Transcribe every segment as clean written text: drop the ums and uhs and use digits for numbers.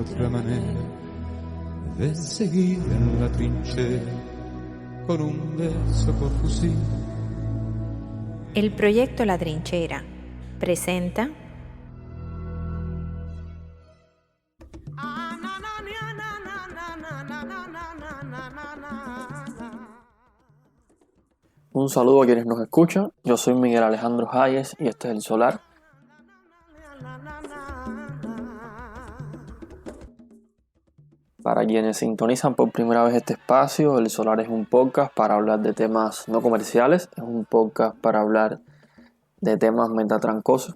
otra manera de seguir en la trinchera con un beso por fusil. El proyecto La Trinchera presenta Un saludo a quienes nos escuchan. Yo soy Miguel Alejandro Hayes y este es El Solar. Para quienes sintonizan por primera vez este espacio, El Solar es un podcast para hablar de temas no comerciales, es un podcast para hablar de temas metatrancosos.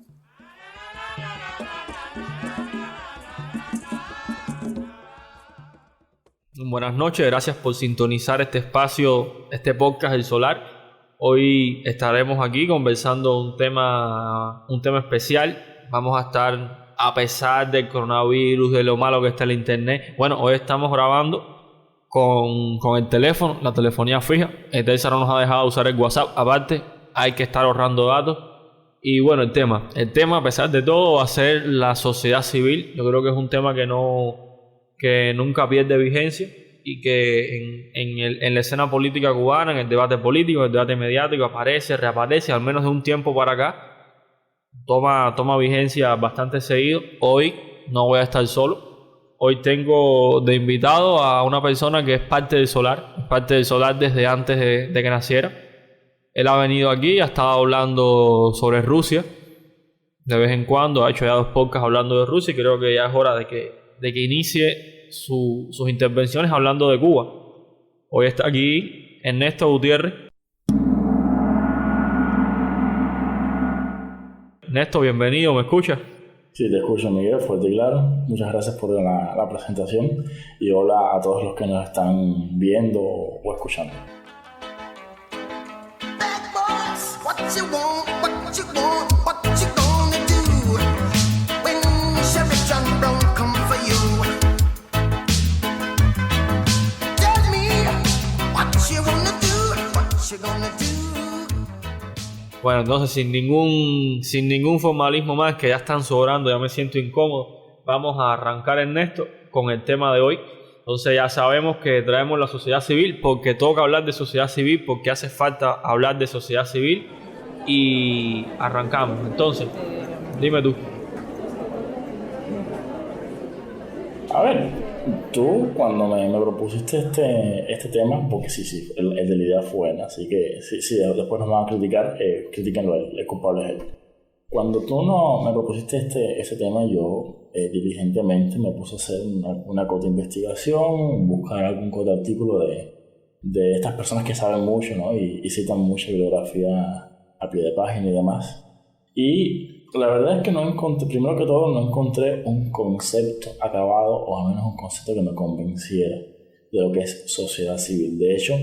Buenas noches, gracias por sintonizar este espacio, este podcast El Solar. Hoy estaremos aquí conversando un tema especial. Vamos a estar, a pesar del coronavirus, de lo malo que está el internet. Bueno, hoy estamos grabando con el teléfono, la telefonía fija. Telsa no nos ha dejado usar el WhatsApp. Aparte, hay que estar ahorrando datos. Y bueno, el tema, a pesar de todo, va a ser la sociedad civil. Yo creo que es un tema que nunca pierde vigencia y que en la escena política cubana, en el debate político, en el debate mediático, aparece, reaparece, al menos de un tiempo para acá, toma vigencia bastante seguido. Hoy no voy a estar solo. Hoy tengo de invitado a una persona que es parte del Solar desde antes de que naciera. Él ha venido aquí, ha estado hablando sobre Rusia de vez en cuando, ha hecho ya 2 podcasts hablando de Rusia y creo que ya es hora de que inicie sus intervenciones hablando de Cuba. Hoy está aquí Ernesto Gutiérrez. Ernesto, bienvenido, ¿me escuchas? Sí, te escucho, Miguel, fuerte y claro. Muchas gracias por la presentación y hola a todos los que nos están viendo o escuchando. Bueno, entonces sin ningún formalismo más, que ya están sobrando, ya me siento incómodo, vamos a arrancar, Ernesto, con el tema de hoy. Entonces ya sabemos que traemos la sociedad civil porque toca hablar de sociedad civil, porque hace falta hablar de sociedad civil y arrancamos. Entonces, dime tú. A ver, tú cuando me propusiste este tema, porque sí, el de la idea fue buena, así que sí, después nos van a criticar, critíquenlo a él, el culpable es él. Cuando tú me propusiste ese tema, yo diligentemente me puse a hacer una corta investigación, buscar algún corto artículo de estas personas que saben mucho, ¿no? y citan mucha bibliografía a pie de página y demás. Y la verdad es que primero que todo no encontré un concepto acabado, o al menos un concepto que me convenciera de lo que es sociedad civil. De hecho,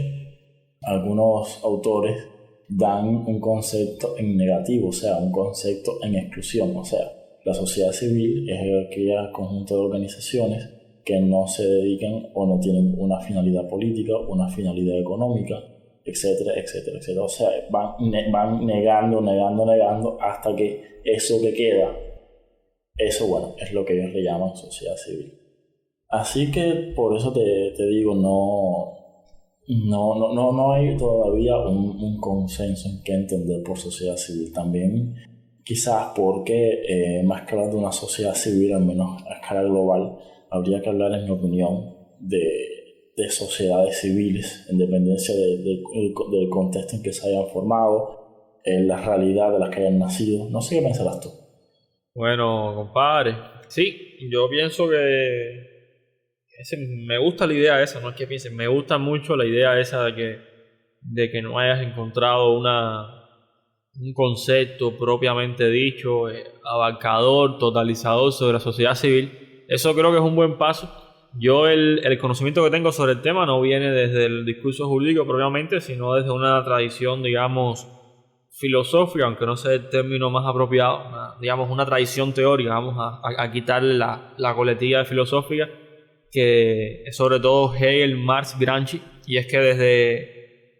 algunos autores dan un concepto en negativo, o sea, un concepto en exclusión. O sea, la sociedad civil es aquel conjunto de organizaciones que no se dedican o no tienen una finalidad política, una finalidad económica, etcétera. O sea, van negando hasta que eso que queda, bueno, es lo que ellos le llaman sociedad civil. Así que por eso te digo, no hay todavía un consenso en qué entender por sociedad civil. También quizás porque más que hablar de una sociedad civil, al menos a escala global, habría que hablar, en mi opinión, de sociedades civiles, en dependencia del contexto en que se hayan formado, en la realidad de las que hayan nacido. No sé qué pensarás tú. Bueno, compadre, sí, yo pienso que me gusta la idea esa, no es que piensen, me gusta mucho la idea esa de que no hayas encontrado un concepto propiamente dicho, abarcador, totalizador sobre la sociedad civil. Eso creo que es un buen paso. Yo el conocimiento que tengo sobre el tema no viene desde el discurso jurídico propiamente, sino desde una tradición, digamos, filosófica, aunque no sea el término más apropiado, una tradición teórica. Vamos a quitarle la coletilla filosófica, que es sobre todo Hegel, Marx, Gramsci, y es que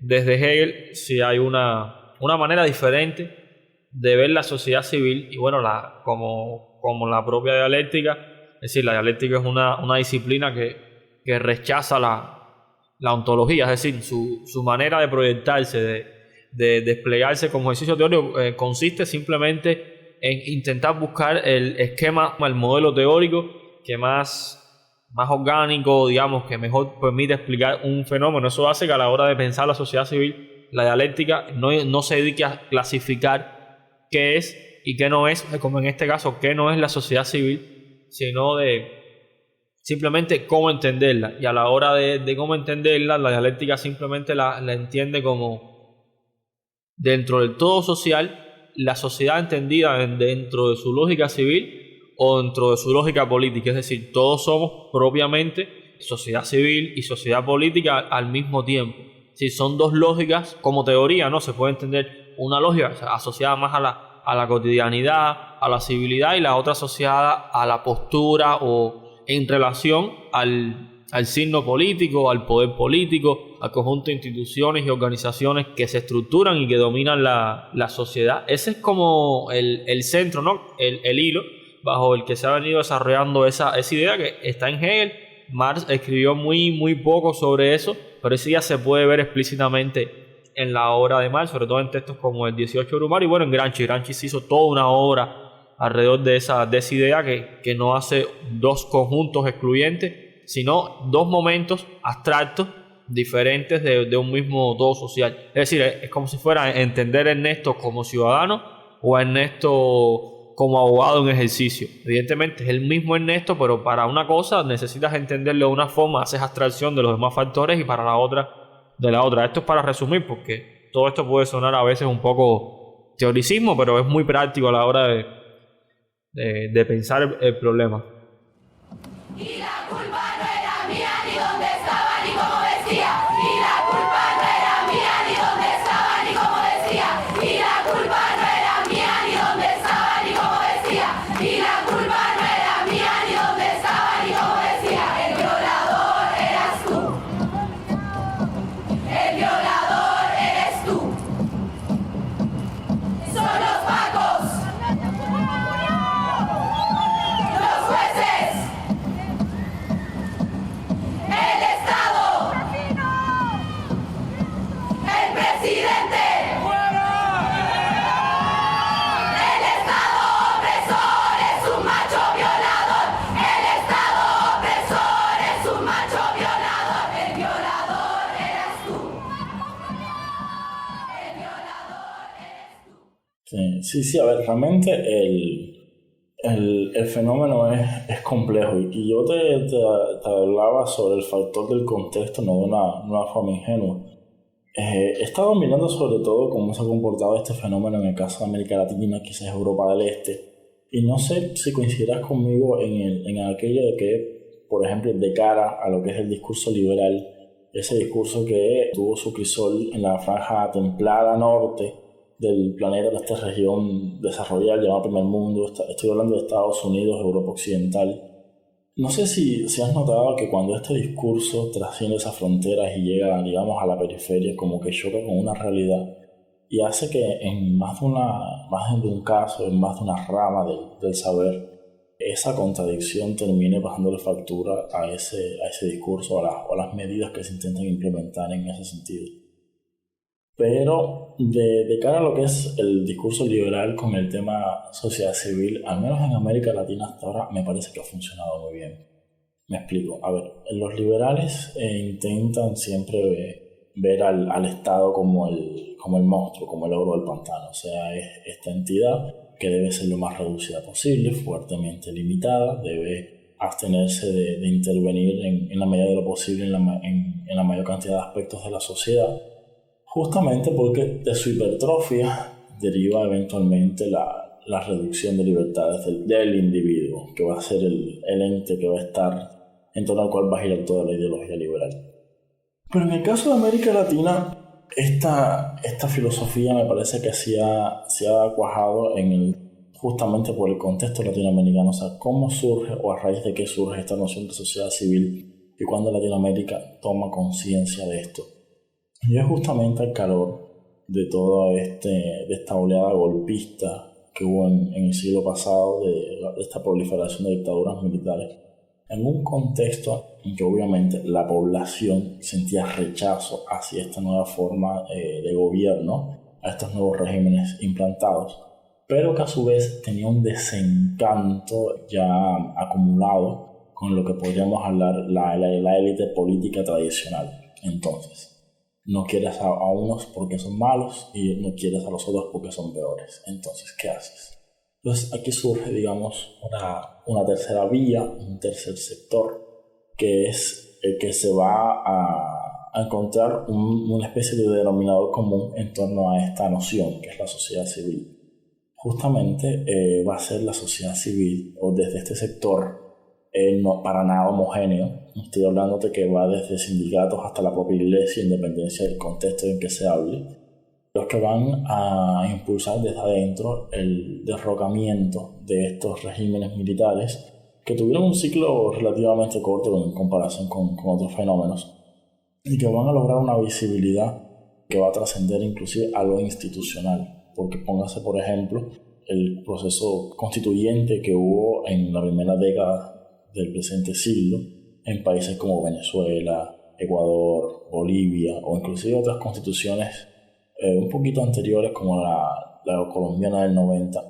desde Hegel sí hay una manera diferente de ver la sociedad civil, y bueno, como la propia dialéctica Es decir, la dialéctica es una disciplina que rechaza la ontología, es decir, su manera de proyectarse, de desplegarse como ejercicio teórico, consiste simplemente en intentar buscar el esquema, el modelo teórico que más orgánico, digamos, que mejor permite explicar un fenómeno. Eso hace que a la hora de pensar la sociedad civil, la dialéctica no se dedique a clasificar qué es y qué no es, como en este caso, qué no es la sociedad civil, sino de simplemente cómo entenderla. Y a la hora de cómo entenderla, la dialéctica simplemente la entiende como dentro del todo social, la sociedad entendida dentro de su lógica civil o dentro de su lógica política. Es decir, todos somos propiamente sociedad civil y sociedad política al mismo tiempo. Si son dos lógicas, como teoría, ¿no? Se puede entender una lógica asociada más a la cotidianidad, a la civilidad, y la otra asociada a la postura o en relación al signo político, al poder político, al conjunto de instituciones y organizaciones que se estructuran y que dominan la sociedad. Ese es como el centro, ¿no? El hilo bajo el que se ha venido desarrollando esa idea que está en Hegel. Marx escribió muy poco sobre eso, pero esa idea se puede ver explícitamente en la obra de Marx, sobre todo en textos como el 18 de Brumario y bueno, en Gramsci se hizo toda una obra alrededor de esa idea que no hace dos conjuntos excluyentes, sino dos momentos abstractos diferentes de un mismo todo social. Es decir, es como si fuera entender a Ernesto como ciudadano o a Ernesto como abogado en ejercicio. Evidentemente es el mismo Ernesto, pero para una cosa necesitas entenderlo de una forma, haces abstracción de los demás factores, y para la otra de la otra. Esto es para resumir, porque todo esto puede sonar a veces un poco teoricismo, pero es muy práctico a la hora de pensar el problema. Y la culpa no era mía, ni dónde estaba, ni cómo decía. Y la culpa no era mía, ni dónde estaba, ni cómo decía. Y la culpa no era mía, ni dónde estaba, ni cómo decía. Y la culpa no era mía, ni dónde estaba, ni cómo decía. El violador eras tú. El violador eres tú. Son los pacos. Los jueces. El Estado. El presidente. El Estado opresor es un macho violador. El Estado opresor es un macho violador. El violador eras tú. El violador eres tú. Sí, a ver, realmente el fenómeno es complejo, y yo te hablaba sobre el factor del contexto, no de una forma ingenua. He estado mirando sobre todo cómo se ha comportado este fenómeno en el caso de América Latina, quizás Europa del Este, y no sé si coincidirás conmigo en aquello de que, por ejemplo, de cara a lo que es el discurso liberal, ese discurso que tuvo su crisol en la franja templada norte del planeta, de esta región desarrollada llamada Primer Mundo. Estoy hablando de Estados Unidos, Europa Occidental. No sé si has notado que cuando este discurso trasciende esas fronteras y llega, digamos, a la periferia, como que choca con una realidad y hace que en más de un caso, en más de una rama del saber, esa contradicción termine pasándole factura a ese discurso, o a las medidas que se intentan implementar en ese sentido. Pero de cara a lo que es el discurso liberal con el tema sociedad civil, al menos en América Latina hasta ahora, me parece que ha funcionado muy bien. Me explico. A ver, los liberales intentan siempre ver al Estado como el monstruo, como el ogro del pantano. O sea, es esta entidad que debe ser lo más reducida posible, fuertemente limitada, debe abstenerse de intervenir en la medida de lo posible en la mayor cantidad de aspectos de la sociedad, justamente porque de su hipertrofia deriva eventualmente la reducción de libertades del individuo, que va a ser el ente que va a estar en torno al cual va a girar toda la ideología liberal. Pero en el caso de América Latina, esta filosofía me parece que se ha cuajado justamente por el contexto latinoamericano. O sea, cómo surge o a raíz de qué surge esta noción de sociedad civil y cuando Latinoamérica toma conciencia de esto. Y es justamente al calor de toda esta oleada golpista que hubo en el siglo pasado de esta proliferación de dictaduras militares, en un contexto en que obviamente la población sentía rechazo hacia esta nueva forma de gobierno, a estos nuevos regímenes implantados, pero que a su vez tenía un desencanto ya acumulado con lo que podríamos hablar la élite política tradicional. Entonces, no quieres a unos porque son malos y no quieres a los otros porque son peores. Entonces, ¿qué haces? Entonces, aquí surge, digamos, una tercera vía, un tercer sector, que es el que se va a encontrar una especie de denominador común en torno a esta noción, que es la sociedad civil. Justamente va a ser la sociedad civil, o desde este sector, no para nada homogéneo. Estoy hablando de que va desde sindicatos hasta la propia iglesia, independencia del contexto en que se hable, los que van a impulsar desde adentro el derrocamiento de estos regímenes militares que tuvieron un ciclo relativamente corto en comparación con otros fenómenos y que van a lograr una visibilidad que va a trascender inclusive a lo institucional, porque póngase por ejemplo el proceso constituyente que hubo en la primera década del presente siglo en países como Venezuela, Ecuador, Bolivia o inclusive otras constituciones un poquito anteriores como la colombiana del 90.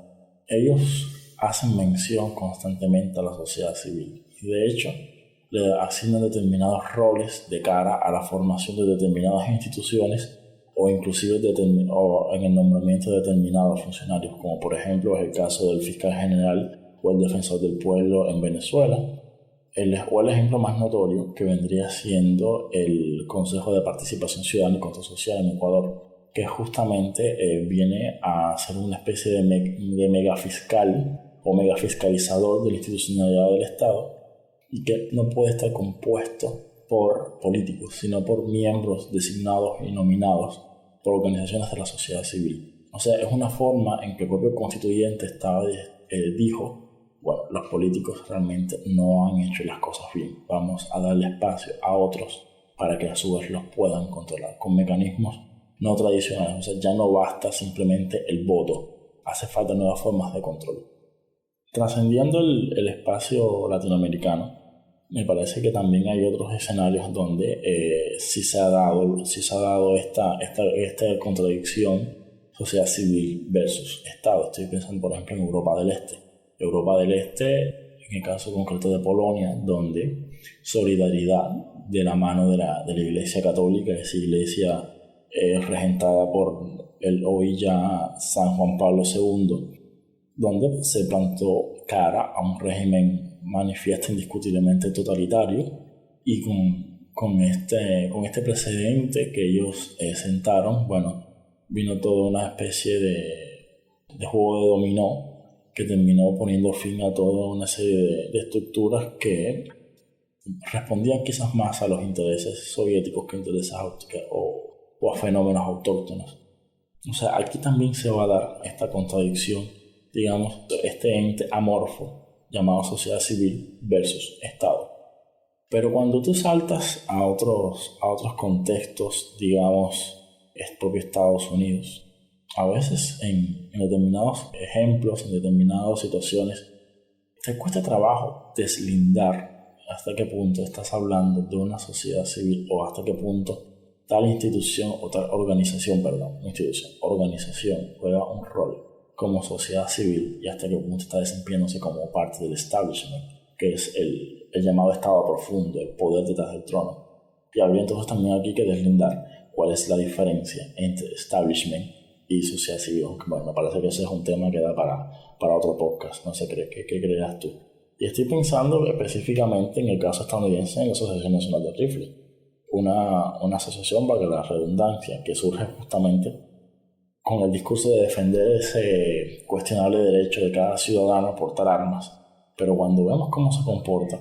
Ellos hacen mención constantemente a la sociedad civil y de hecho le asignan determinados roles de cara a la formación de determinadas instituciones o inclusive en el nombramiento de determinados funcionarios, como por ejemplo es el caso del fiscal general o el defensor del pueblo en Venezuela, o el ejemplo más notorio que vendría siendo el Consejo de Participación Ciudadana y Control Social en Ecuador, que justamente viene a ser una especie de megafiscal o megafiscalizador de la institucionalidad del Estado y que no puede estar compuesto por políticos, sino por miembros designados y nominados por organizaciones de la sociedad civil. O sea, es una forma en que el propio constituyente dijo, bueno, los políticos realmente no han hecho las cosas bien, vamos a darle espacio a otros para que a su vez los puedan controlar con mecanismos no tradicionales. O sea, ya no basta simplemente el voto, hace falta nuevas formas de control. Trascendiendo el espacio latinoamericano, me parece que también hay otros escenarios donde sí se ha dado esta contradicción sociedad civil versus Estado. Estoy pensando, por ejemplo, en Europa del Este. Europa del Este, en el caso concreto de Polonia, donde solidaridad de la mano de la Iglesia Católica, esa iglesia regentada por el hoy ya San Juan Pablo II, donde se plantó cara a un régimen manifiesta indiscutiblemente totalitario y con este precedente que ellos sentaron, bueno, vino toda una especie de juego de dominó que terminó poniendo fin a toda una serie de estructuras que respondían quizás más a los intereses soviéticos que intereses o a fenómenos autóctonos. O sea, aquí también se va a dar esta contradicción, digamos, este ente amorfo llamado sociedad civil versus Estado. Pero cuando tú saltas a otros contextos, digamos, es propio Estados Unidos, a veces en determinados ejemplos, en determinadas situaciones, te cuesta trabajo deslindar hasta qué punto estás hablando de una sociedad civil o hasta qué punto tal institución o tal organización juega un rol como sociedad civil y hasta qué punto está desempeñándose como parte del establishment, que es el llamado Estado profundo, el poder detrás del trono. Y habría entonces también aquí que deslindar cuál es la diferencia entre establishment y sociedad civil. Bueno, me parece que ese es un tema que da para otro podcast, no sé qué creas tú. Y estoy pensando específicamente en el caso estadounidense en la Asociación Nacional de Rifle, una asociación, valga la redundancia, que surge justamente con el discurso de defender ese cuestionable derecho de cada ciudadano a portar armas. Pero cuando vemos cómo se comporta,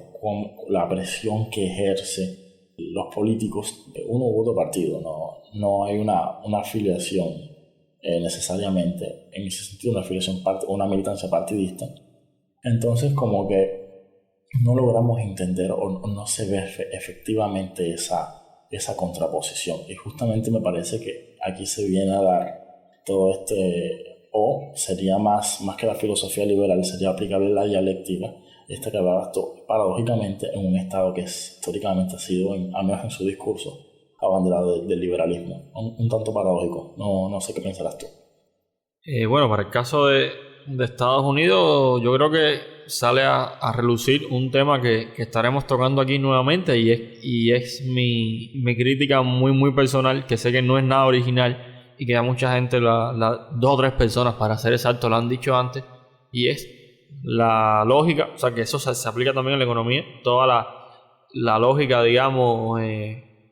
la presión que ejerce los políticos de uno u otro partido, no hay una afiliación necesariamente, en ese sentido una militancia partidista, entonces como que no logramos entender o no se ve efectivamente esa contraposición. Y justamente me parece que aquí se viene a dar todo este o sería más que la filosofía liberal, sería aplicable la dialéctica, esta que hablaba paradójicamente en un Estado que históricamente ha sido, al menos en su discurso, abanderado del liberalismo. Un tanto paradójico, no sé qué pensarás tú. Bueno, para el caso de Estados Unidos, yo creo que sale a relucir un tema que estaremos tocando aquí nuevamente, y es mi crítica muy personal, que sé que no es nada original y que ya mucha gente, 2 o 3 personas para ser exacto, lo han dicho antes, y es la lógica, o sea que eso se aplica también en la economía, toda la lógica, digamos,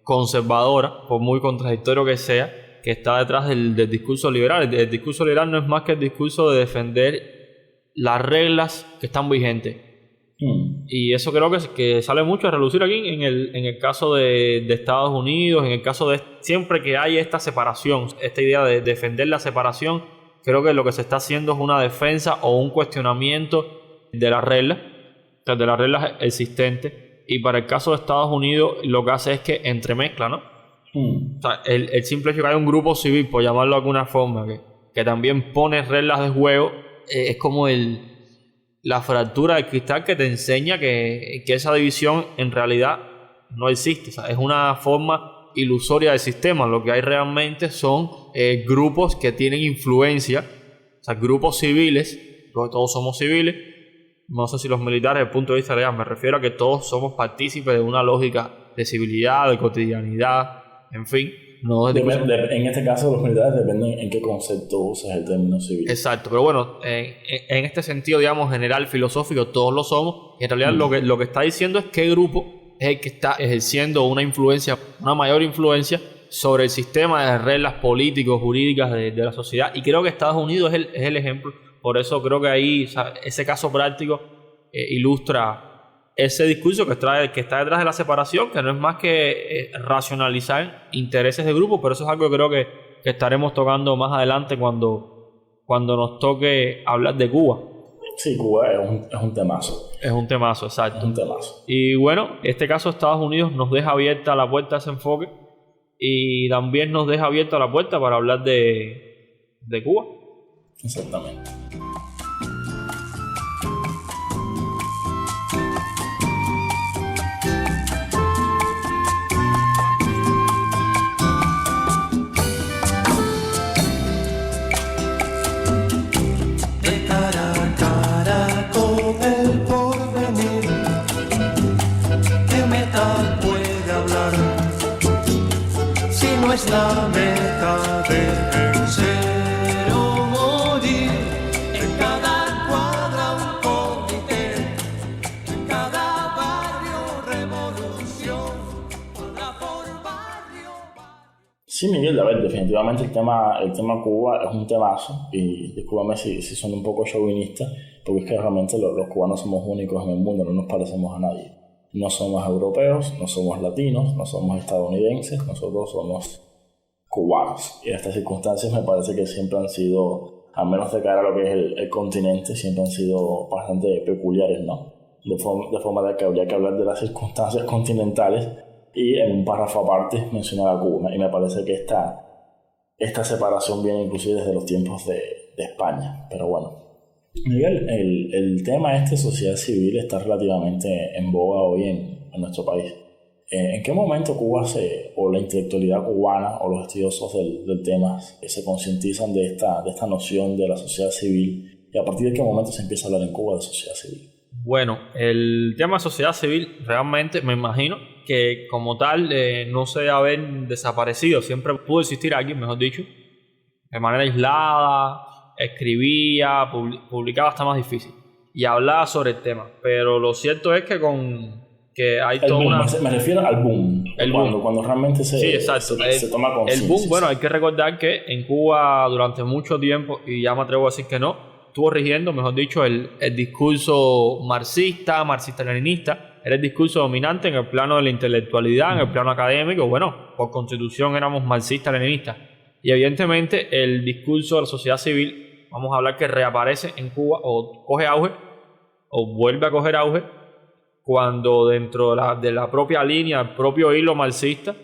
conservadora, por muy contradictorio que sea, que está detrás del discurso liberal. El discurso liberal no es más que el discurso de defender las reglas que están vigentes. Y eso creo que sale mucho a relucir aquí en el caso de Estados Unidos, en el caso de siempre que hay esta separación, esta idea de defender la separación, creo que lo que se está haciendo es una defensa o un cuestionamiento de las reglas, o sea, de las reglas existentes. Y para el caso de Estados Unidos lo que hace es que entremezcla, ¿no? O sea, el simple hecho que hay un grupo civil, por llamarlo de alguna forma, que también pone reglas de juego, es como la fractura del cristal que te enseña que esa división en realidad no existe. O sea, es una forma ilusoria del sistema. Lo que hay realmente son grupos que tienen influencia, o sea, grupos civiles, porque todos somos civiles. No sé si los militares, desde el punto de vista legal, me refiero a que todos somos partícipes de una lógica de civilidad, de cotidianidad, en fin. No en este caso los militares dependen en qué concepto usas el término civil. Exacto, pero bueno, en este sentido, digamos, general, filosófico, todos lo somos. Y en realidad lo que está diciendo es qué grupo es el que está ejerciendo una mayor influencia sobre el sistema de reglas políticos, jurídicas de la sociedad. Y creo que Estados Unidos es el ejemplo. Por eso creo que ahí, o sea, ese caso práctico ilustra ese discurso que está detrás de la separación, que no es más que racionalizar intereses de grupo, pero eso es algo que creo que estaremos tocando más adelante cuando nos toque hablar de Cuba. Sí, Cuba es un temazo. Es un temazo, exacto. Es un temazo. Y bueno, este caso de Estados Unidos nos deja abierta la puerta a ese enfoque, y también nos deja abierta la puerta para hablar de Cuba. Exactamente. La meta de vencer o morir, en cada cuadra un comité, en cada barrio revolución, cuadra por barrio. Sí, Miguel, a ver, definitivamente el tema Cuba es un temazo, y discúlpame si son un poco chauvinista, porque es que realmente los cubanos somos únicos en el mundo, no nos parecemos a nadie. No somos europeos, no somos latinos, no somos estadounidenses, nosotros somos cubanos. Y en estas circunstancias me parece que siempre han sido, al menos de cara a lo que es el continente, siempre han sido bastante peculiares, ¿no? De forma de que habría que hablar de las circunstancias continentales y en un párrafo aparte mencionar a Cuba. Y me parece que esta separación viene inclusive desde los tiempos de España. Pero bueno, Miguel, el tema sociedad civil está relativamente en boga hoy en nuestro país. ¿En qué momento Cuba o la intelectualidad cubana o los estudiosos del tema se concientizan de esta noción de la sociedad civil, y a partir de qué momento se empieza a hablar en Cuba de sociedad civil? Bueno, el tema de sociedad civil realmente me imagino que como tal no se debe haber desaparecido, siempre pudo existir aquí, mejor dicho, de manera aislada, escribía, publicaba, hasta más difícil, y hablaba sobre el tema, pero lo cierto es que hay toda una... Me refiero al boom. Cuando realmente se toma conciencia. El boom, bueno, hay que recordar que en Cuba durante mucho tiempo, y ya me atrevo a decir que no, estuvo rigiendo, mejor dicho, el discurso marxista-leninista. Era el discurso dominante en el plano de la intelectualidad, en el plano académico. Bueno, por constitución éramos marxistas-leninistas. Y evidentemente el discurso de la sociedad civil, vamos a hablar que reaparece en Cuba, o coge auge, o vuelve a coger auge, cuando dentro de la propia línea, el propio hilo marxista,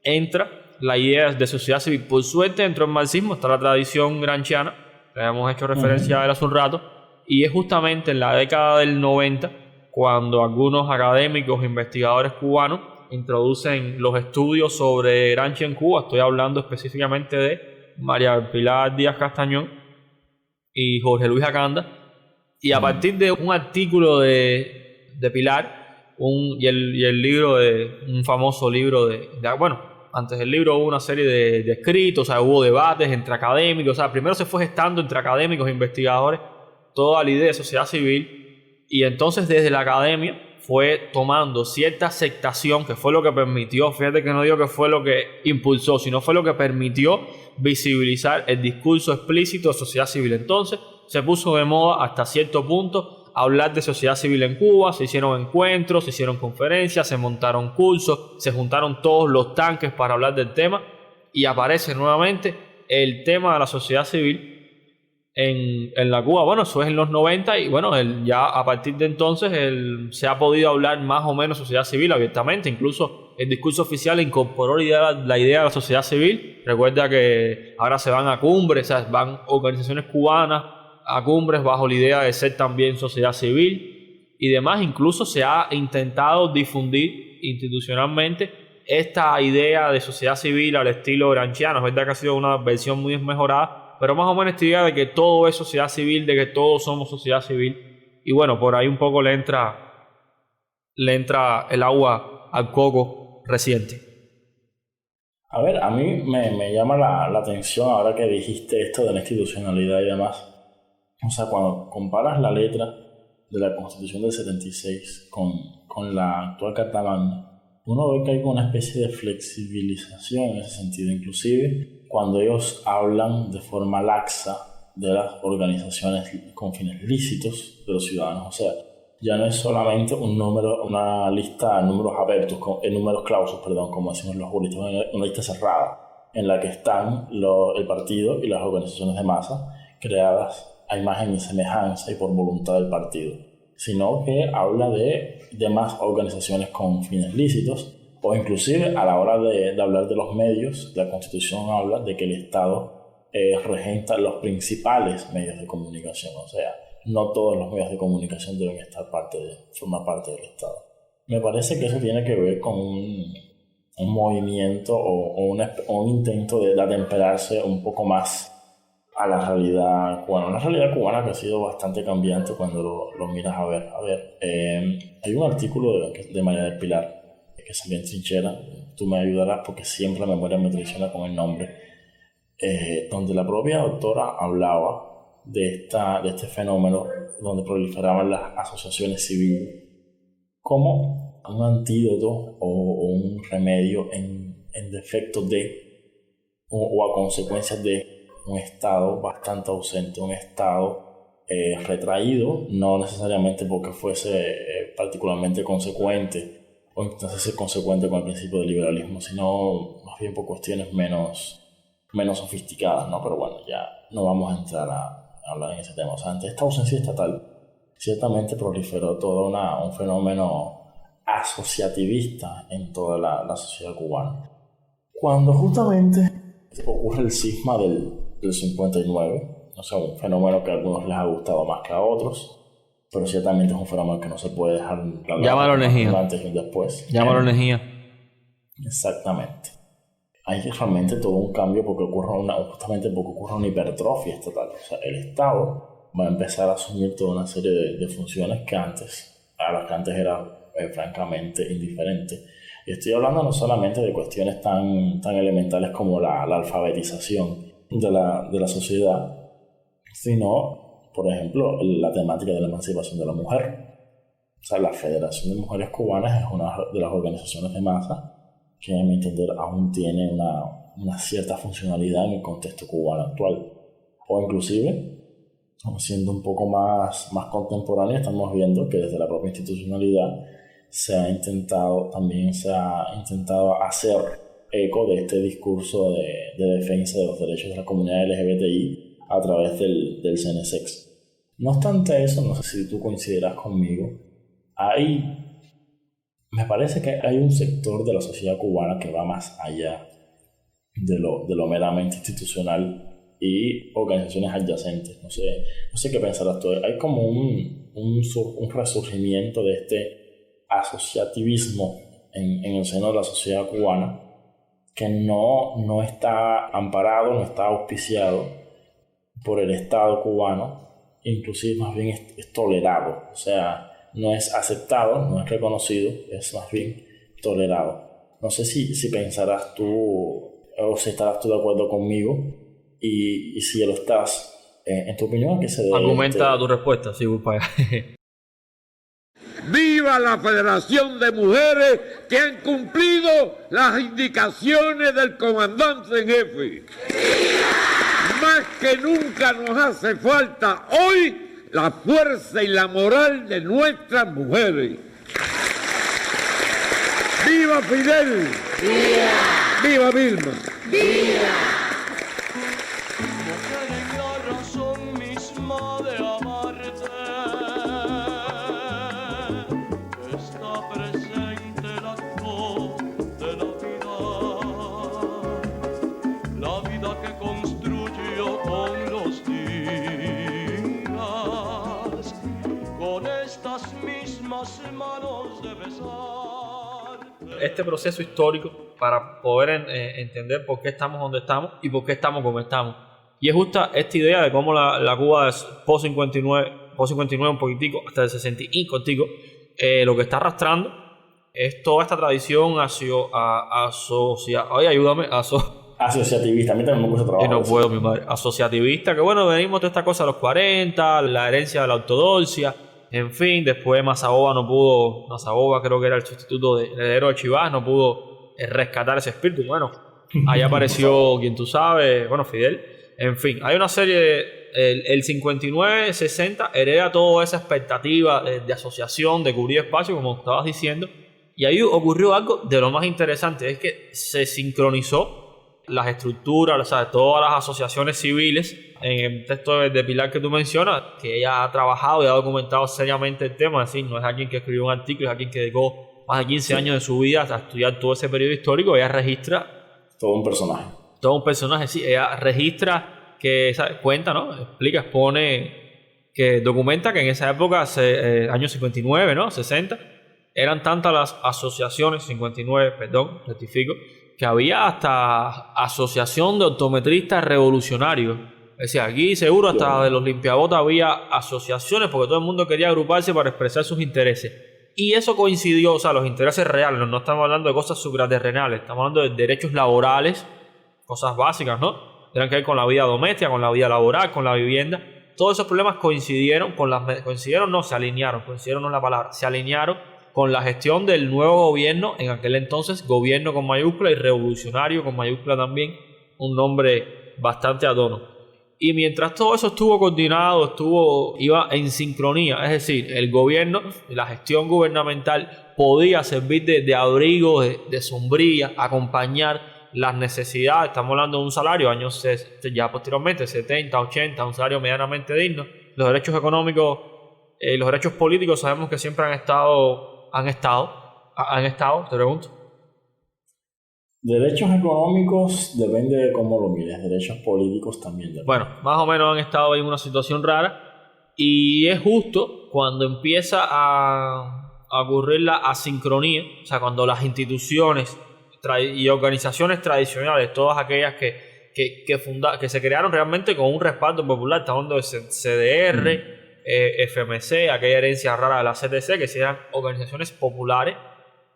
entra la idea de sociedad civil. Por suerte, dentro del marxismo está la tradición gramsciana, Le hemos hecho referencia a él hace un rato, y es justamente en la década del 90 cuando algunos académicos e investigadores cubanos introducen los estudios sobre Gramsci en Cuba. Estoy hablando específicamente de María del Pilar Díaz Castañón y Jorge Luis Acanda, y a partir de un artículo de Pilar y el libro un famoso libro antes del libro hubo una serie de escritos, o sea, hubo debates entre académicos, o sea, primero se fue gestando entre académicos e investigadores toda la idea de sociedad civil, y entonces desde la academia fue tomando cierta aceptación, que fue lo que permitió, fíjate que no digo que fue lo que impulsó, sino fue lo que permitió visibilizar el discurso explícito de sociedad civil. Entonces se puso de moda hasta cierto punto hablar de sociedad civil en Cuba, se hicieron encuentros, se hicieron conferencias, se montaron cursos, se juntaron todos los tanques para hablar del tema, y aparece nuevamente el tema de la sociedad civil en la Cuba. Bueno, eso es en los 90, y bueno, ya a partir de entonces se ha podido hablar más o menos sociedad civil abiertamente. Incluso el discurso oficial incorporó la idea de la sociedad civil. Recuerda que ahora se van a cumbres, o sea, van organizaciones cubanas a cumbres bajo la idea de ser también sociedad civil y demás. Incluso se ha intentado difundir institucionalmente esta idea de sociedad civil al estilo gramsciano. Es verdad que ha sido una versión muy mejorada, pero más o menos esta idea de que todo es sociedad civil, de que todos somos sociedad civil. Y bueno, por ahí un poco le entra el agua al coco reciente. A ver, a mí me llama la atención ahora que dijiste esto de la institucionalidad y demás. O sea, cuando comparas la letra de la Constitución del 76 con la actual Carta Magna, uno ve que hay una especie de flexibilización en ese sentido. Inclusive cuando ellos hablan de forma laxa de las organizaciones con fines lícitos de los ciudadanos. O sea, ya no es solamente una lista de números abiertos, números clausos, como decimos los juristas, una lista cerrada, en la que están el partido y las organizaciones de masa creadas a imagen y semejanza y por voluntad del partido, sino que habla de demás organizaciones con fines lícitos, o inclusive a la hora de hablar de los medios, la Constitución habla de que el Estado regenta los principales medios de comunicación. O sea, no todos los medios de comunicación deben formar parte del Estado. Me parece que eso tiene que ver con un movimiento o un intento de atemperarse un poco más a la realidad cubana. Una realidad cubana que ha sido bastante cambiante cuando lo miras a ver. Hay un artículo de María del Pilar que salió en Trinchera, tú me ayudarás porque siempre la memoria me traiciona con el nombre, donde la propia autora hablaba de este fenómeno donde proliferaban las asociaciones civiles como un antídoto o un remedio en defecto o a consecuencias de un Estado bastante ausente, un Estado retraído, no necesariamente porque fuese particularmente consecuente o entonces ser consecuente con el principio del liberalismo, sino más bien por cuestiones menos sofisticadas, ¿no? Pero bueno, ya no vamos a entrar a hablar en ese tema. O sea, ante esta ausencia estatal ciertamente proliferó todo un fenómeno asociativista en toda la sociedad cubana. Cuando justamente ocurre el cisma del 59, o sea, un fenómeno que a algunos les ha gustado más que a otros, pero ciertamente es un fenómeno que no se puede dejar llámalo energía, antes y un después. Llámalo energía. Exactamente. Hay realmente todo un cambio porque ocurre una hipertrofia estatal. O sea, el Estado va a empezar a asumir toda una serie de funciones a las que antes era francamente indiferente. Y estoy hablando no solamente de cuestiones tan elementales como la alfabetización de la sociedad, sino, por ejemplo, la temática de la emancipación de la mujer. O sea, la Federación de Mujeres Cubanas es una de las organizaciones de masa que, a mi entender, aún tiene una cierta funcionalidad en el contexto cubano actual. O inclusive, siendo un poco más contemporáneo, estamos viendo que desde la propia institucionalidad se ha intentado hacer eco de este discurso de defensa de los derechos de la comunidad LGBTI a través del CNSX. No obstante eso, no sé si tú coincidirás conmigo, me parece que hay un sector de la sociedad cubana que va más allá de lo meramente institucional y organizaciones adyacentes. No sé qué pensarás tú. Hay como un resurgimiento de este asociativismo en el seno de la sociedad cubana que no está amparado, no está auspiciado por el Estado cubano, inclusive más bien es tolerado. O sea, no es aceptado, no es reconocido, es más bien tolerado. No sé si pensarás tú o si estarás tú de acuerdo conmigo y si lo estás, en tu opinión, ¿a qué se debe? Argumenta tu respuesta, sí, voy para allá. ¡Viva la Federación de Mujeres que han cumplido las indicaciones del comandante en jefe! Más que nunca nos hace falta hoy la fuerza y la moral de nuestras mujeres. ¡Viva Fidel! ¡Viva! ¡Viva Vilma! ¡Viva! La razón misma de amarte está presente el acto de la vida que construyo con los días, con estas mismas manos de besar. Este proceso histórico para poder entender por qué estamos donde estamos y por qué estamos como estamos. Y es justa esta idea de cómo la Cuba post-59 un poquitico, hasta el 60 y contigo, lo que está arrastrando es toda esta tradición asociativista. A mí también me gusta trabajar. No puedo, mi madre. Asociativista, que bueno, venimos de esta cosa a los 40, la herencia de la ortodoxia, en fin, después Mazaboba creo que era el sustituto del heredero de Chivas, no pudo rescatar ese espíritu. Bueno, ahí apareció quien tú sabes, bueno, Fidel. En fin, hay una serie, el 59-60 hereda toda esa expectativa de asociación, de cubrir espacio, como estabas diciendo, y ahí ocurrió algo de lo más interesante, es que se sincronizó las estructuras, o sea, todas las asociaciones civiles, en el texto de Pilar que tú mencionas, que ella ha trabajado y ha documentado seriamente el tema, es decir, no es alguien que escribió un artículo, es alguien que dedicó más de 15 años de su vida a estudiar todo ese periodo histórico. Ella registra todo un personaje, sí, ella registra que, ¿sabes? Cuenta, ¿no? Explica, expone, que documenta que en esa época, años 59, ¿no? 60, eran tantas las asociaciones, 59, perdón, rectifico, que había hasta asociación de optometristas revolucionarios. Es decir, aquí seguro hasta de los limpiabotas había asociaciones porque todo el mundo quería agruparse para expresar sus intereses. Y eso coincidió, o sea, los intereses reales, no estamos hablando de cosas supraterrenales, estamos hablando de derechos laborales, cosas básicas, ¿no? Tienen que ver con la vida doméstica, con la vida laboral, con la vivienda. Todos esos problemas se alinearon con la gestión del nuevo gobierno, en aquel entonces, gobierno con mayúscula y revolucionario con mayúscula también, un nombre bastante ad hoc. Y mientras todo eso estuvo coordinado, iba en sincronía, es decir, el gobierno, la gestión gubernamental podía servir de abrigo, de sombrilla, acompañar las necesidades. Estamos hablando de un salario, años ya posteriormente, 70, 80, un salario medianamente digno. Los derechos económicos, los derechos políticos sabemos que siempre han estado, te pregunto. Derechos económicos depende de cómo lo mires, derechos políticos también depende. Bueno, más o menos han estado en una situación rara y es justo cuando empieza a ocurrir la asincronía, o sea, cuando las instituciones y organizaciones tradicionales, todas aquellas que se crearon realmente con un respaldo popular, estamos hablando de CDR, FMC, aquella herencia rara de la CTC, que eran organizaciones populares,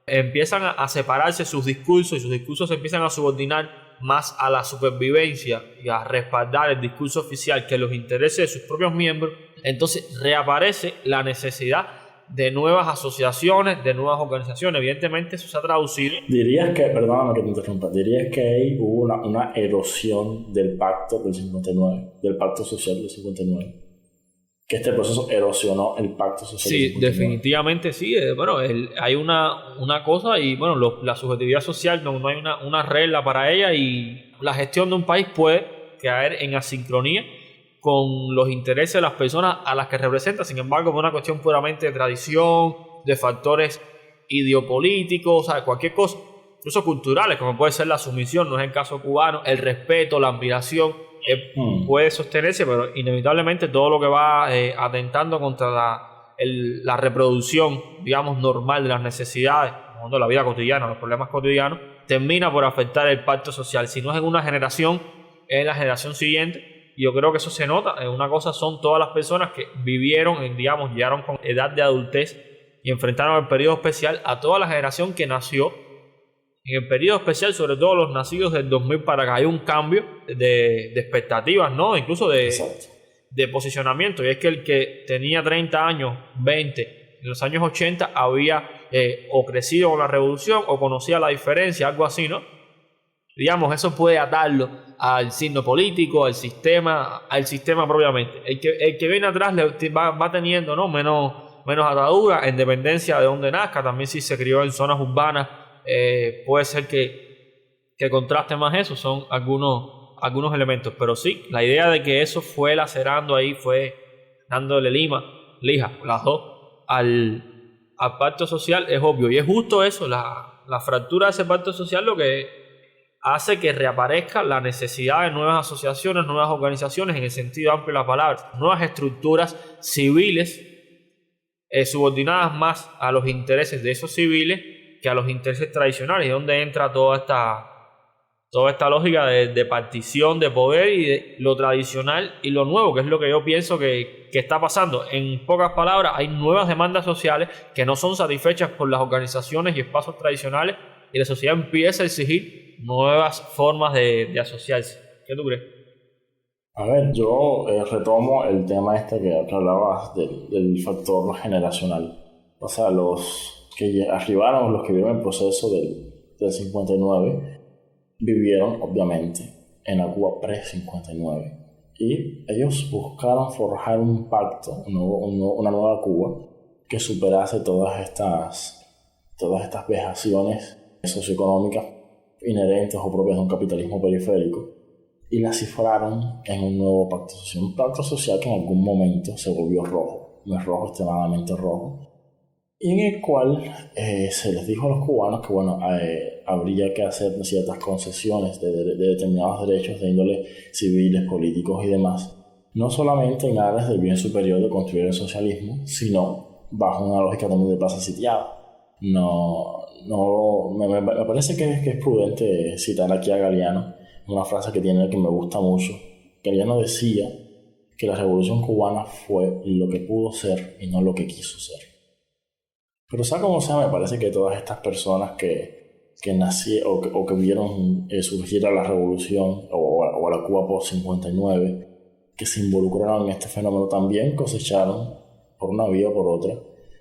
empiezan a separarse sus discursos y sus discursos se empiezan a subordinar más a la supervivencia y a respaldar el discurso oficial que los intereses de sus propios miembros. Entonces reaparece la necesidad de nuevas asociaciones, de nuevas organizaciones. Evidentemente eso se ha traducido. Perdóname que te interrumpa, dirías que ahí hubo una erosión del pacto del 59, del pacto social del 59. Que este proceso erosionó el pacto social. Sí, definitivamente sí. Bueno, hay una cosa y bueno, la subjetividad social no hay una regla para ella y la gestión de un país puede caer en asincronía con los intereses de las personas a las que representa. Sin embargo, por una cuestión puramente de tradición, de factores ideopolíticos, o sea, cualquier cosa, incluso culturales, como puede ser la sumisión, no es el caso cubano, el respeto, la admiración, puede sostenerse, pero inevitablemente todo lo que va atentando contra la reproducción, digamos, normal de las necesidades, de la vida cotidiana, los problemas cotidianos, termina por afectar el pacto social. Si no es en una generación, es en la generación siguiente. Y yo creo que eso se nota. Una cosa son todas las personas que vivieron, llegaron con edad de adultez y enfrentaron el periodo especial, a toda la generación que nació en el periodo especial, sobre todo los nacidos del 2000 para acá. Hay un cambio de expectativas, ¿no? Incluso de posicionamiento. Y es que el que tenía 30 años, 20, en los años 80, había o crecido con la revolución o conocía la diferencia, algo así, ¿no? Digamos, eso puede atarlo al signo político, al sistema propiamente. El que viene atrás va teniendo, ¿no?, menos atadura, en dependencia de dónde nazca. También si se crió en zonas urbanas, puede ser que contraste más eso. Son algunos elementos. Pero sí, la idea de que eso fue lacerando ahí, fue dándole lija, las dos, al pacto social, es obvio. Y es justo eso, la fractura de ese pacto social, lo que hace que reaparezca la necesidad de nuevas asociaciones, nuevas organizaciones, en el sentido amplio de la palabra, nuevas estructuras civiles subordinadas más a los intereses de esos civiles que a los intereses tradicionales, y donde entra toda esta lógica de partición de poder y de lo tradicional y lo nuevo, que es lo que yo pienso que está pasando. En pocas palabras, hay nuevas demandas sociales que no son satisfechas por las organizaciones y espacios tradicionales, y la sociedad empieza a exigir nuevas formas de asociarse. ¿Qué tú crees? A ver, yo retomo el tema que hablabas del factor generacional. O sea, los que arribaron, los que vivieron el proceso del 59, vivieron obviamente en la Cuba pre-59. Y ellos buscaron forjar un pacto, una nueva Cuba, que superase todas estas vejaciones socioeconómicas inherentes o propias de un capitalismo periférico, y la cifraron en un nuevo pacto social. Un pacto social que en algún momento se volvió rojo, no es rojo, extremadamente rojo, y en el cual se les dijo a los cubanos que habría que hacer ciertas concesiones de determinados derechos de índole civiles, políticos y demás, no solamente en aras del bien superior de construir el socialismo, sino bajo una lógica también de plaza sitiada. Me parece que es prudente citar aquí a Galeano, una frase que tiene que me gusta mucho. Galeano decía que la revolución cubana fue lo que pudo ser y no lo que quiso ser. Pero sea como sea, me parece que todas estas personas que nacieron o que vieron surgir a la revolución o a la Cuba post-59, que se involucraron en este fenómeno, también cosecharon, por una vía o por otra,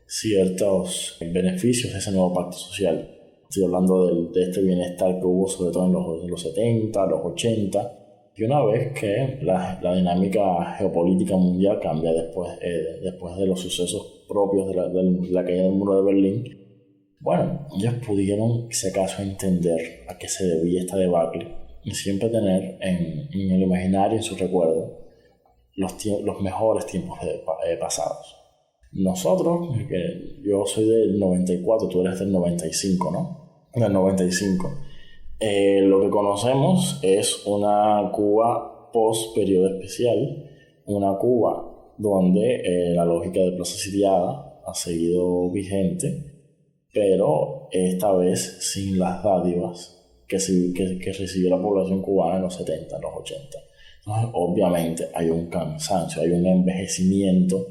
ciertos beneficios de ese nuevo pacto social. Estoy hablando de este bienestar que hubo sobre todo en los 70, los 80, y una vez que la dinámica geopolítica mundial cambia después de los sucesos propios de la caída del muro de Berlín, bueno, ellos pudieron, si acaso, entender a qué se debía esta debacle y siempre tener en el imaginario, en su recuerdo, los mejores tiempos pasados. Nosotros, yo soy del 94, tú eres del 95, ¿no? Del 95. Lo que conocemos es una Cuba post-periodo especial, una Cuba donde la lógica de plaza sitiada ha seguido vigente, pero esta vez sin las dádivas que recibió la población cubana en los 70, en los 80. Entonces, obviamente hay un cansancio, hay un envejecimiento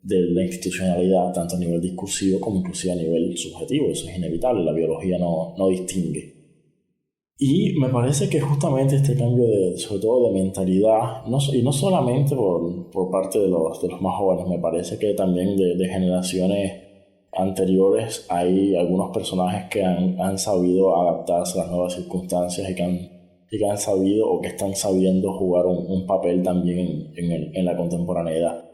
de la institucionalidad, tanto a nivel discursivo como inclusive a nivel subjetivo. Eso es inevitable, la biología no distingue. Y me parece que justamente este cambio sobre todo de mentalidad, y no solamente por parte de los más jóvenes, me parece que también de generaciones anteriores hay algunos personajes que han sabido adaptarse a las nuevas circunstancias y que han sabido o que están sabiendo jugar un papel también en la contemporaneidad.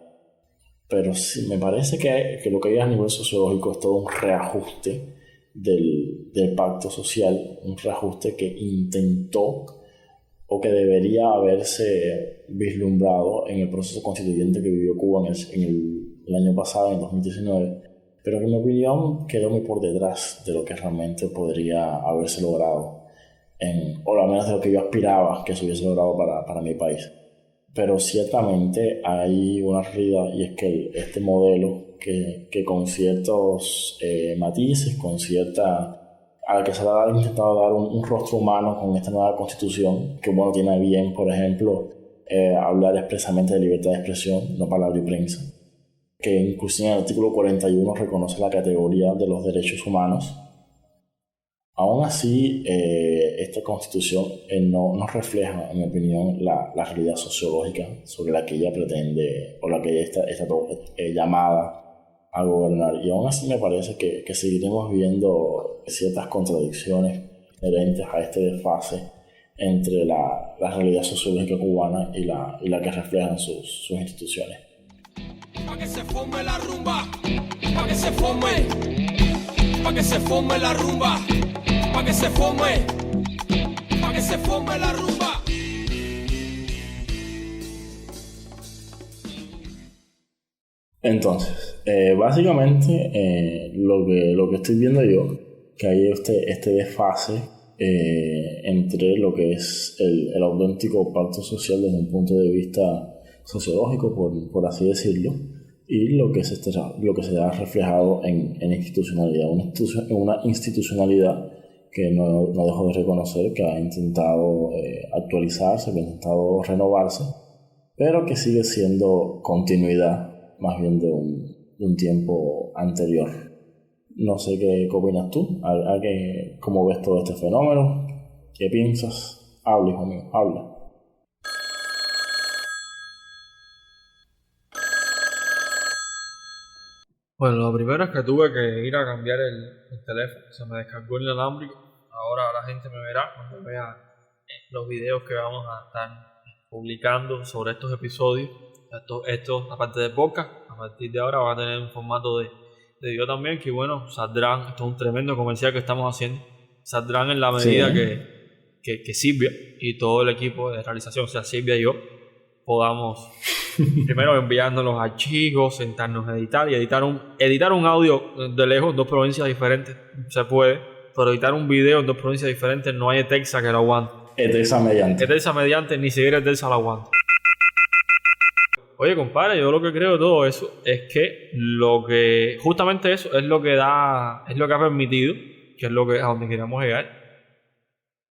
Pero sí, me parece que lo que hay a nivel sociológico es todo un reajuste del pacto social, un reajuste que intentó o que debería haberse vislumbrado en el proceso constituyente que vivió Cuba en el año pasado, en 2019, pero que en mi opinión quedó muy por detrás de lo que realmente podría haberse logrado. o al menos de lo que yo aspiraba que se hubiese logrado para mi país. Pero ciertamente hay una realidad, y es que este modelo que con ciertos matices, al que se le ha intentado dar un rostro humano con esta nueva constitución, que bueno, tiene bien, por ejemplo, hablar expresamente de libertad de expresión, no palabra y prensa, que inclusive en el artículo 41 reconoce la categoría de los derechos humanos. Aún así, esta constitución no refleja, en mi opinión, la realidad sociológica sobre la que ella pretende, o la que ella está llamada a gobernar. Y aún así me parece que seguiremos viendo ciertas contradicciones inherentes a este desfase entre la realidad sociológica cubana y la que reflejan sus instituciones. Pa' que se forme la rumba, pa' que se forme, pa' que se forme la rumba, pa' que se forme, pa' que se forme la rumba. Entonces, básicamente lo que estoy viendo yo, que hay este desfase entre lo que es el auténtico pacto social desde un punto de vista sociológico, por así decirlo, y lo que se ha reflejado en institucionalidad, una institucionalidad que no dejo de reconocer que ha intentado actualizarse, que ha intentado renovarse, pero que sigue siendo continuidad más bien de un tiempo anterior. No sé qué opinas tú, cómo ves todo este fenómeno, qué piensas. Habla, hijo mío, habla. Bueno, lo primero es que tuve que ir a cambiar el teléfono, se me descargó el inalámbrico. Ahora la gente me verá cuando vea los videos que vamos a estar publicando sobre estos episodios. Estos, aparte de podcast, a partir de ahora van a tener un formato de video también, que bueno, saldrán, esto es un tremendo comercial que estamos haciendo, saldrán en la medida que Silvia y todo el equipo de realización, o sea, Silvia y yo, podamos primero enviarnos los archivos, sentarnos a editar y editar un audio de lejos, 2 provincias diferentes, se puede, pero editar un video en 2 provincias diferentes no hay Etexa que lo aguante. Etexa mediante, ni siquiera Etexa lo aguanta. Oye, compadre, yo lo que creo de todo eso es que justamente eso es lo que ha permitido, que es a donde queríamos llegar,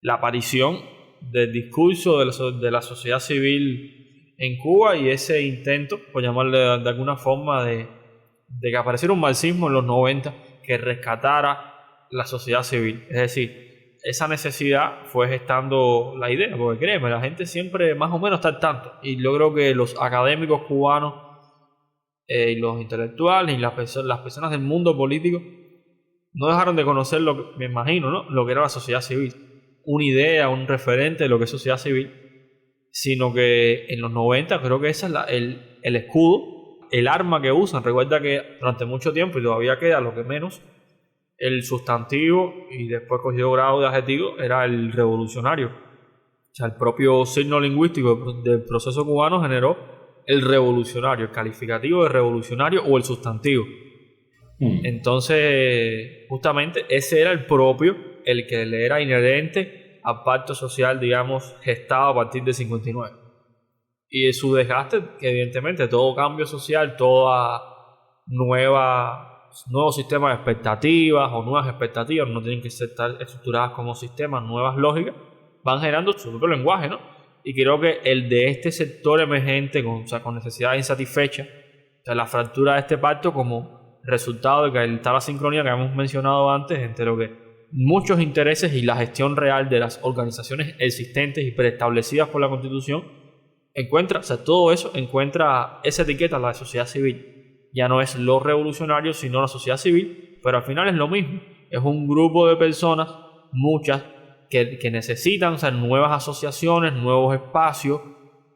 la aparición del discurso de la sociedad civil en Cuba y ese intento, por llamarle de alguna forma, de que apareciera un marxismo en los 90 que rescatara la sociedad civil. Es decir, esa necesidad fue gestando la idea, porque créeme, la gente siempre más o menos está al tanto. Y yo creo que los académicos cubanos, y los intelectuales y las personas del mundo político no dejaron de conocer me imagino, ¿no?, lo que era la sociedad civil. Una idea, un referente de lo que es sociedad civil, sino que en los 90 creo que ese es el escudo, el arma que usan. Recuerda que durante mucho tiempo, y todavía queda lo que menos, el sustantivo y después cogido grado de adjetivo era el revolucionario. O sea, el propio signo lingüístico del proceso cubano generó el revolucionario, el calificativo de revolucionario o el sustantivo. Entonces, justamente ese era el propio, el que le era inherente al pacto social, digamos, gestado a partir del 59. Y su desgaste, que evidentemente todo cambio social, toda nuevo sistema de expectativas o nuevas expectativas, no tienen que ser estructuradas como sistemas, nuevas lógicas, van generando su propio lenguaje, ¿no? Y creo que el de este sector emergente, con necesidades insatisfechas, o sea, la fractura de este pacto como resultado de que está la sincronía que hemos mencionado antes entre lo que muchos intereses y la gestión real de las organizaciones existentes y preestablecidas por la Constitución, todo eso encuentra esa etiqueta, la de sociedad civil. Ya no es lo revolucionario, sino la sociedad civil, pero al final es lo mismo. Es un grupo de personas, muchas, que necesitan, nuevas asociaciones, nuevos espacios,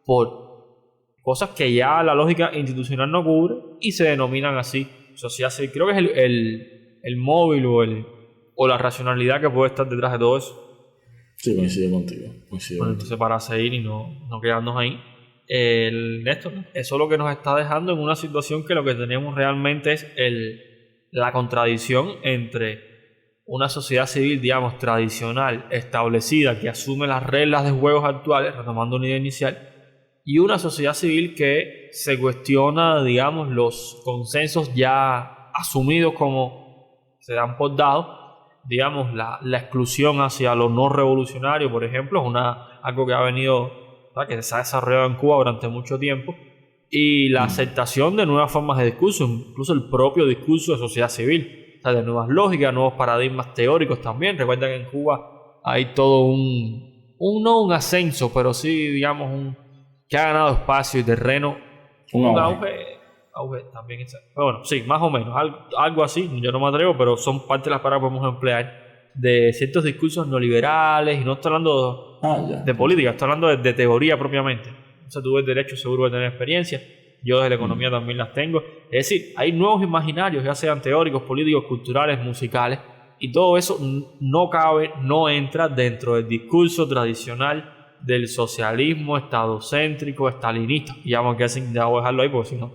por cosas que ya la lógica institucional no cubre y se denominan así, sociedad civil. Creo que es el móvil o la racionalidad que puede estar detrás de todo eso. Sí, coincido contigo. Entonces, para seguir y no quedarnos ahí, Néstor, eso es lo que nos está dejando en una situación que lo que tenemos realmente es la contradicción entre una sociedad civil, digamos, tradicional, establecida, que asume las reglas de juegos actuales, retomando una idea inicial, y una sociedad civil que se cuestiona, digamos, los consensos ya asumidos como se dan por dados. Digamos, la exclusión hacia lo no revolucionario, por ejemplo, es algo que ha venido, ¿verdad?, que se ha desarrollado en Cuba durante mucho tiempo, y la aceptación de nuevas formas de discurso, incluso el propio discurso de sociedad civil, o sea, de nuevas lógicas, nuevos paradigmas teóricos también. Recuerda que en Cuba hay todo no un ascenso, pero sí, digamos, que ha ganado espacio y terreno, un auge también. Pero bueno, sí, más o menos, algo así, yo no me atrevo, pero son parte de las palabras que podemos emplear, de ciertos discursos neoliberales, y no estoy hablando de política, estoy hablando de teoría propiamente. O sea, tú ves derecho seguro de tener experiencia, yo desde la economía también las tengo. Es decir, hay nuevos imaginarios, ya sean teóricos, políticos, culturales, musicales, y todo eso no cabe, no entra dentro del discurso tradicional del socialismo estadocéntrico, estalinista. Y ya voy a dejarlo ahí porque si no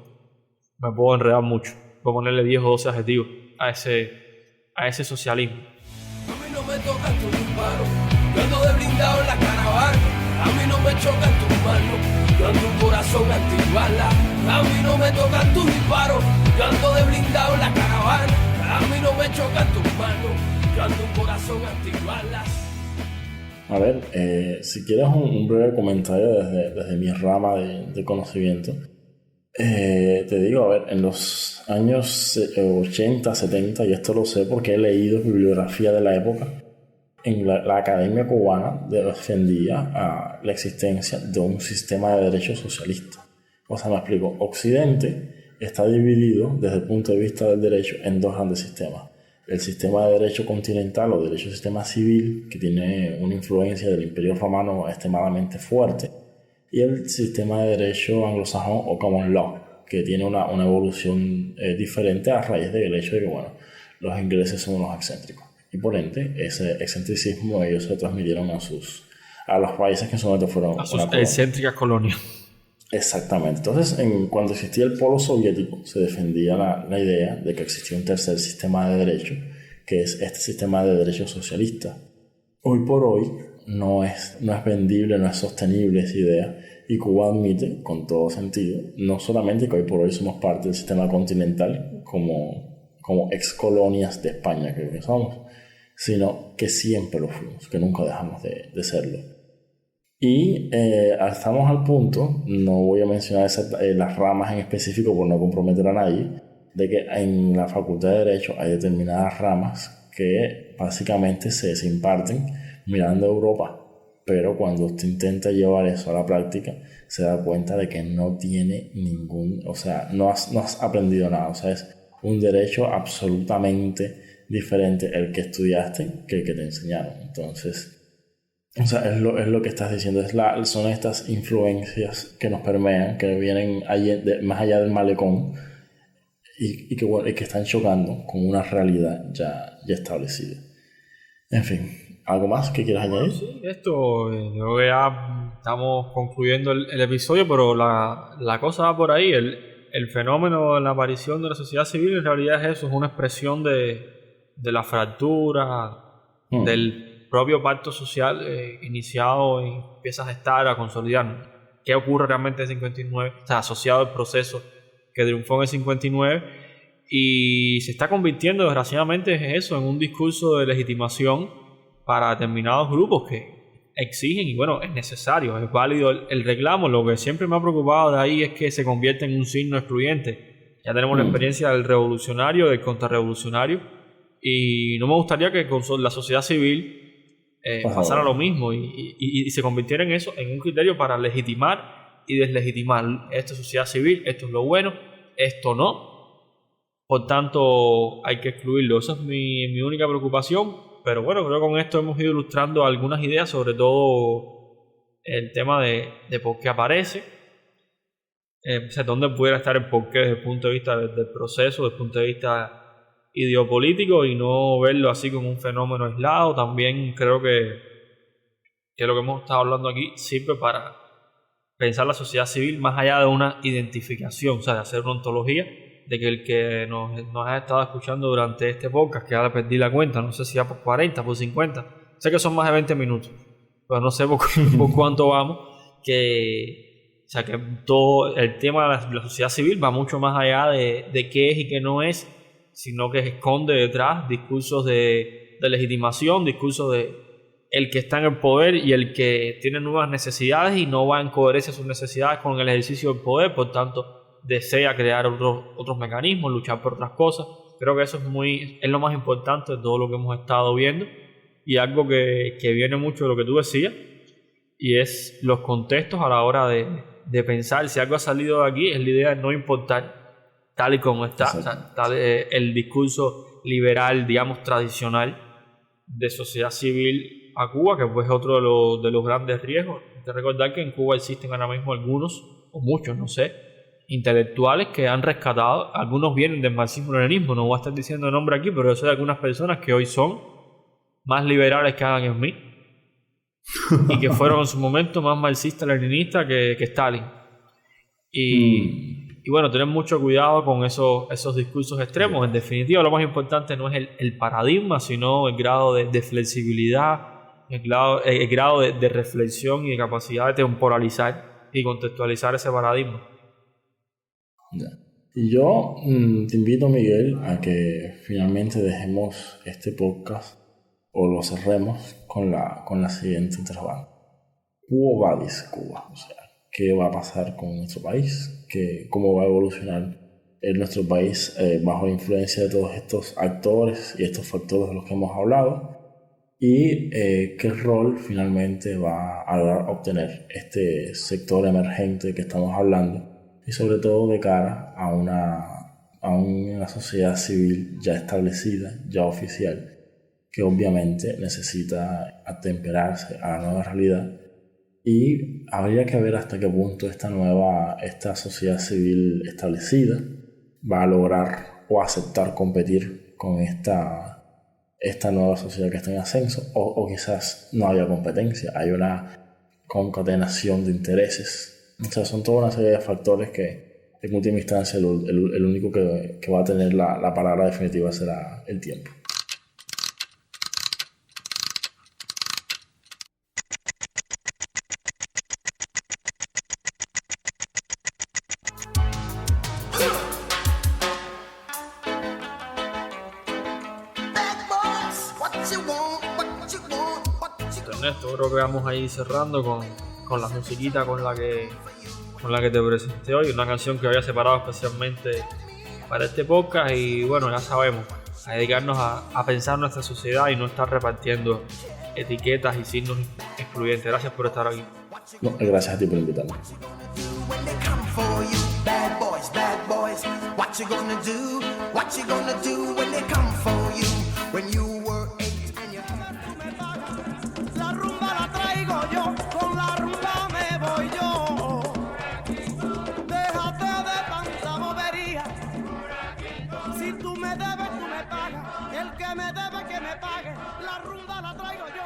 me puedo enredar mucho. Voy a ponerle 10 o 12 adjetivos a ese socialismo. A mí no me tocan tus disparos, yo ando de blindado en la caravana. A mí no me chocan tus manos, yo ando un corazón antibala. A mí no me tocan tus disparos, yo ando de blindado en la caravana. A mí no me chocan tus manos, yo ando un corazón antibalas. A ver, si quieres un breve comentario desde mi rama de conocimiento, te digo, a ver, en los años 80, 70, y esto lo sé porque he leído bibliografía de la época, en la Academia Cubana defendía la existencia de un sistema de derecho socialista. O sea, me explico, Occidente está dividido desde el punto de vista del derecho en dos grandes sistemas. El sistema de derecho continental o derecho sistema civil, que tiene una influencia del Imperio Romano extremadamente fuerte, y el sistema de derecho anglosajón o common law, que tiene una evolución diferente a raíz del hecho de que, bueno, los ingleses son unos excéntricos. Y por ende, ese excentricismo ellos se transmitieron a los países que en su momento fueron a sus excéntricas colonias. Exactamente. Entonces, cuando existía el polo soviético, se defendía la idea de que existía un tercer sistema de derecho, que es este sistema de derecho socialista. Hoy por hoy no es vendible, no es sostenible esa idea, y Cuba admite, con todo sentido, no solamente que hoy por hoy somos parte del sistema continental, como ex colonias de España que somos, sino que siempre lo fuimos, que nunca dejamos de serlo. Y estamos al punto, no voy a mencionar las ramas en específico por no comprometer a nadie, de que en la Facultad de Derecho hay determinadas ramas que básicamente se imparten mirando a Europa, pero cuando usted intenta llevar eso a la práctica se da cuenta de que no tiene no has aprendido nada. O sea, es un derecho absolutamente diferente el que estudiaste que el que te enseñaron. Entonces, o sea, es lo que estás diciendo, son estas influencias que nos permean, que vienen más allá del malecón y que están chocando con una realidad ya establecida. En fin, ¿algo más que quieras añadir? Sí, esto, yo creo que ya estamos concluyendo el episodio, pero la cosa va por ahí. El fenómeno de la aparición de la sociedad civil en realidad es eso, es una expresión de la fractura, del propio pacto social iniciado y empieza a gestar, a consolidar. ¿Qué ocurre realmente en el 59? Está asociado al proceso que triunfó en el 59 y se está convirtiendo, desgraciadamente, en eso, en un discurso de legitimación para determinados grupos que exigen, y bueno, es necesario, es válido el reclamo. Lo que siempre me ha preocupado de ahí es que se convierte en un signo excluyente. Ya tenemos la experiencia del revolucionario, del contrarrevolucionario, y no me gustaría que con la sociedad civil pasara lo mismo y se convirtiera en eso, en un criterio para legitimar y deslegitimar. Esto es sociedad civil, esto es lo bueno, esto no, por tanto hay que excluirlo. Esa es mi única preocupación, pero bueno, creo que con esto hemos ido ilustrando algunas ideas, sobre todo el tema de por qué aparece, o sea, dónde pudiera estar el porqué desde el punto de vista del proceso, desde el punto de vista ideopolítico, y no verlo así como un fenómeno aislado. También creo que lo que hemos estado hablando aquí sirve para pensar la sociedad civil más allá de una identificación, o sea, de hacer una ontología, de que el que nos ha estado escuchando durante este podcast, que ahora perdí la cuenta, no sé si ya por 40, por 50, sé que son más de 20 minutos, pero no sé por cuánto vamos, que todo el tema de la sociedad civil va mucho más allá de qué es y qué no es, sino que esconde detrás discursos de legitimación, discursos de el que está en el poder y el que tiene nuevas necesidades y no va en coherencia sus necesidades con el ejercicio del poder, por tanto desea crear otros mecanismos, luchar por otras cosas. Creo que eso es lo más importante de todo lo que hemos estado viendo, y algo que viene mucho de lo que tú decías, y es los contextos a la hora de pensar. Si algo ha salido de aquí es la idea de no importar tal y como está, o sea, el discurso liberal, digamos, tradicional de sociedad civil a Cuba, que pues es otro de los grandes riesgos. Hay que recordar que en Cuba existen ahora mismo algunos, o muchos, no sé, intelectuales que han rescatado, algunos vienen del marxismo-leninismo, no voy a estar diciendo el nombre aquí, pero yo sé de algunas personas que hoy son más liberales que Adam Smith y que fueron en su momento más marxistas-leninistas que Stalin. Y bueno, tener mucho cuidado con esos discursos extremos. En definitiva, lo más importante no es el paradigma, sino el grado de flexibilidad, el grado de reflexión y de capacidad de temporalizar y contextualizar ese paradigma. Y yo te invito, Miguel, a que finalmente dejemos este podcast o lo cerremos con la siguiente interrogante. Cuba vadis Cuba, o sea, ¿qué va a pasar con nuestro país? ¿Cómo va a evolucionar nuestro país bajo la influencia de todos estos actores y estos factores de los que hemos hablado? ¿Y qué rol finalmente va a obtener este sector emergente que estamos hablando? Y sobre todo de cara a una sociedad civil ya establecida, ya oficial, que obviamente necesita atemperarse a la nueva realidad, y habría que ver hasta qué punto esta sociedad civil establecida va a lograr o aceptar competir con esta nueva sociedad que está en ascenso, o quizás no haya competencia, hay una concatenación de intereses. O sea, son toda una serie de factores que en última instancia el único que va a tener la palabra definitiva será el tiempo. Ernesto, creo que vamos a ir cerrando con la musiquita con la que te presenté hoy, una canción que había separado especialmente para este podcast. Y bueno, ya sabemos, a dedicarnos a pensar nuestra sociedad y no estar repartiendo etiquetas y signos excluyentes. Gracias por estar aquí. No, gracias a ti por invitarme. Si tú me debes, tú me pagas. El que me debe, que me pague. La rumba la traigo yo.